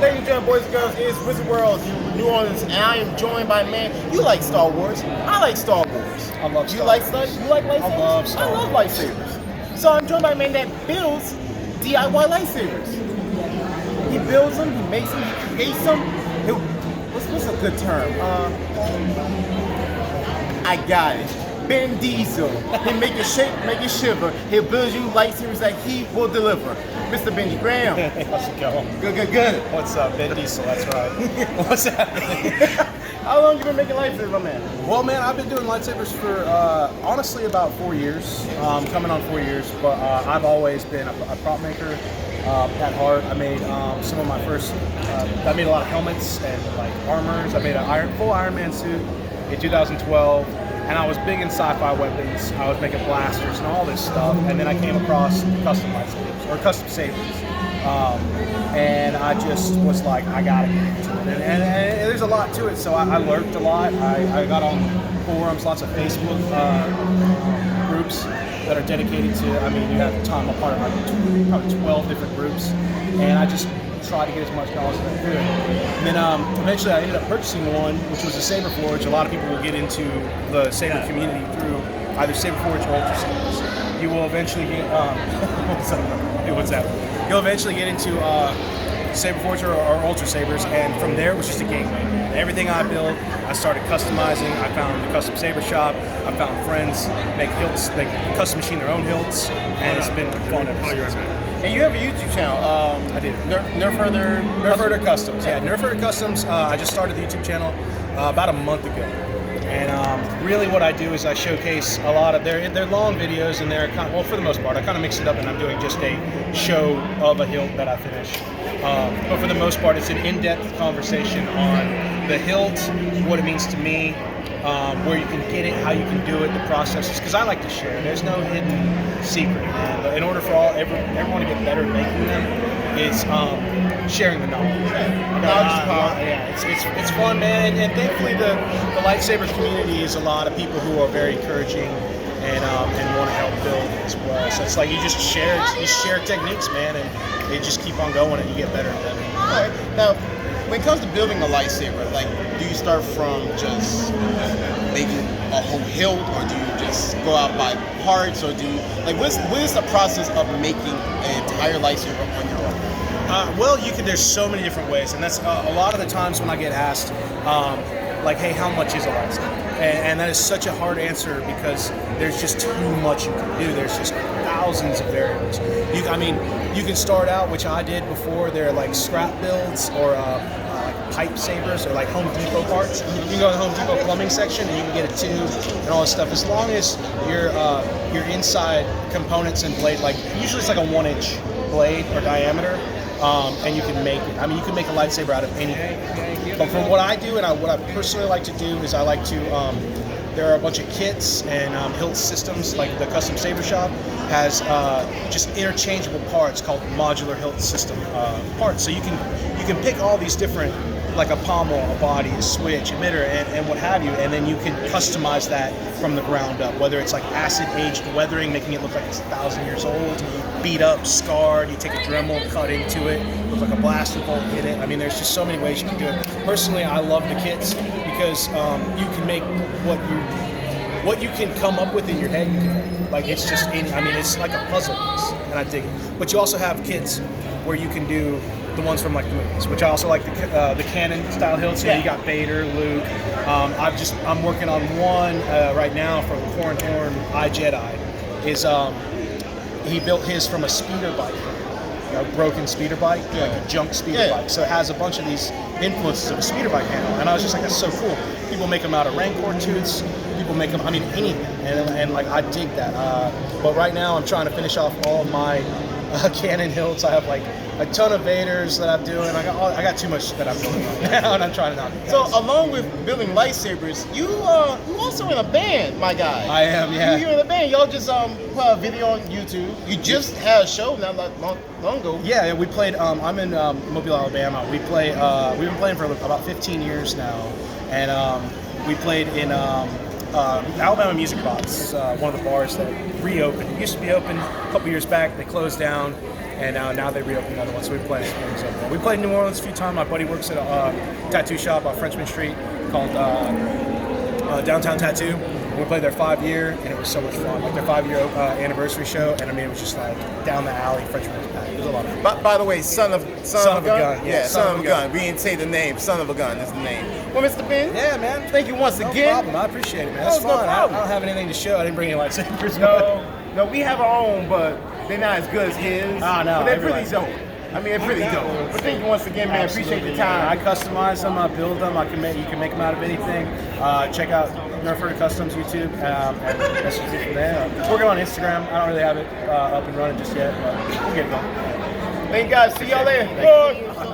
ladies and gentlemen, boys and girls, it's Wizard World, New Orleans, and I am joined by a man. You like Star Wars. I like Star Wars. I love Star You Wars. like lightsabers? I love Star Wars. I love lightsabers. So I'm joined by a man that builds DIY lightsabers. He builds them, he makes them, he creates them. What's a good term? I got it. Ben Diesel. He'll make you shake, make you shiver. He'll build you lightsabers that he will deliver. Mr. Benji Graham. How's it going? Good. What's up, Ben Diesel? That's right. What's happening? How long you been making lightsabers, my man? Well, man, I've been doing lightsabers for honestly about 4 years, coming on 4 years. But I've always been a prop maker at heart. I made some of my first. I made a lot of helmets and like armors. I made a full Iron Man suit in 2012. And I was big in sci-fi weapons. I was making blasters and all this stuff. And then I came across custom lightsabers, or custom sabers. And I just was like, I gotta get into it. And there's a lot to it, so I lurked a lot. I got on forums, lots of Facebook groups that are dedicated to, I mean, you have time, I'm part of like probably 12 different groups. And I just try to get as much knowledge as I could. And then eventually I ended up purchasing one, which was a Saber Forge. A lot of people will get into the Saber community through either Saber Forge or Ultra Sabers. You will eventually get, what's that? You'll eventually get into Saber Forge or Ultra Sabers, and from there it was just a gateway. Everything I built, I started customizing. I found the custom saber shop. I found friends make hilts, they custom machine their own hilts, and it's been fun ever since. And you have a YouTube channel. I did. Nerfherder Customs. Yeah, Nerfherder Customs. I just started the YouTube channel about a month ago. And really what I do is I showcase a lot of they're long videos, and they're kind of, well, for the most part, I kind of mix it up and I'm doing just a show of a hilt that I finish. But for the most part, it's an in-depth conversation on the hilt, what it means to me, where you can get it, how you can do it, the processes, because I like to share. There's no hidden secret. And in order for everyone to get better at making them, it's sharing the knowledge. It's fun, man. And thankfully, the lightsaber community is a lot of people who are very encouraging and want to help build as well. So it's like you just share techniques, man, and they just keep on going, and you get better and better. All right. Now, when it comes to building a lightsaber, like, do you start from just making a whole hilt, or do you just go out by parts, or do you, like, what is the process of making an entire lightsaber on your own? Well, there's so many different ways, and that's a lot of the times when I get asked, like, hey, how much is a lightsaber? And that is such a hard answer because there's just too much you can do. There's just thousands of variables. You can start out, which I did before. They're like scrap builds or like pipe sabers or like Home Depot parts. You can go to the Home Depot plumbing section and you can get a tube and all this stuff. As long as your inside components and blade, like usually it's like a 1-inch blade or diameter. And you can make it. I mean, you can make a lightsaber out of anything. But from what I do, and what I personally like to do is I like to. There are a bunch of kits and hilt systems. Like the Custom Saber Shop has just interchangeable parts called modular hilt system parts. So you can pick all these different, like a pommel, a body, a switch, emitter, and what have you, and then you can customize that from the ground up. Whether it's like acid-aged weathering, making it look like it's 1,000 years old, beat up, scarred. You take a Dremel, cut into it, look like a blaster bolt in it. I mean, there's just so many ways you can do it. Personally, I love the kits because you can make what you can come up with in your head. You can make. Like it's just, it's like a puzzle piece, and I dig it. But you also have kits where you can do the ones from like the movies, which I also like the canon style hilts. So you got Vader, Luke. I'm working on one right now from Cornhorn iJedi. He built his from a speeder bike, a broken speeder bike, like a junk speeder bike. So it has a bunch of these influences of a speeder bike handle, and I was just like, that's so cool. People make them out of Rancor tooths. People make them, anything, and like I dig that. But right now I'm trying to finish off all of my Canon hilts. I have like a ton of Vaders that I'm doing. I got too much that I'm doing right now, and I'm trying to knock it down. So along with building lightsabers, you also in a band, my guy. I am, yeah. You're in a band. Y'all just put a video on YouTube. You just had a show not long ago. Yeah, we played. I'm in Mobile, Alabama. We've been playing for about 15 years now, and we played in Alabama Music Box, one of the bars that reopened. It used to be open a couple years back. They closed down. and now they reopened another one. So we played games over there. We played New Orleans a few times. My buddy works at a tattoo shop on Frenchman Street called Downtown Tattoo. We played their 5-year, and it was so much fun. Like their 5-year anniversary show, and I mean, it was just like down the alley, Frenchman was packed. It was a lot of fun. By the way, son of a gun. Yeah, son of a gun. We didn't say the name. Son of a gun is the name. Well, Mr. Ben. Yeah, man. Thank you once No again. problem. I appreciate it, man. No, It's fun. no problem. I don't have anything to show. I didn't bring any lightsabers. No, we have our own, but they're not as good as his. Ah, no, But they're everyone. pretty dope. I mean, they're pretty dope. But thank you once again, man. Appreciate your time. I customize them. I build them. You can make them out of anything. Check out Nerfherder Customs YouTube and message me from there. We're going on Instagram. I don't really have it up and running just yet, but we'll get it going. Thank you guys. See y'all there. Thank you. Bye.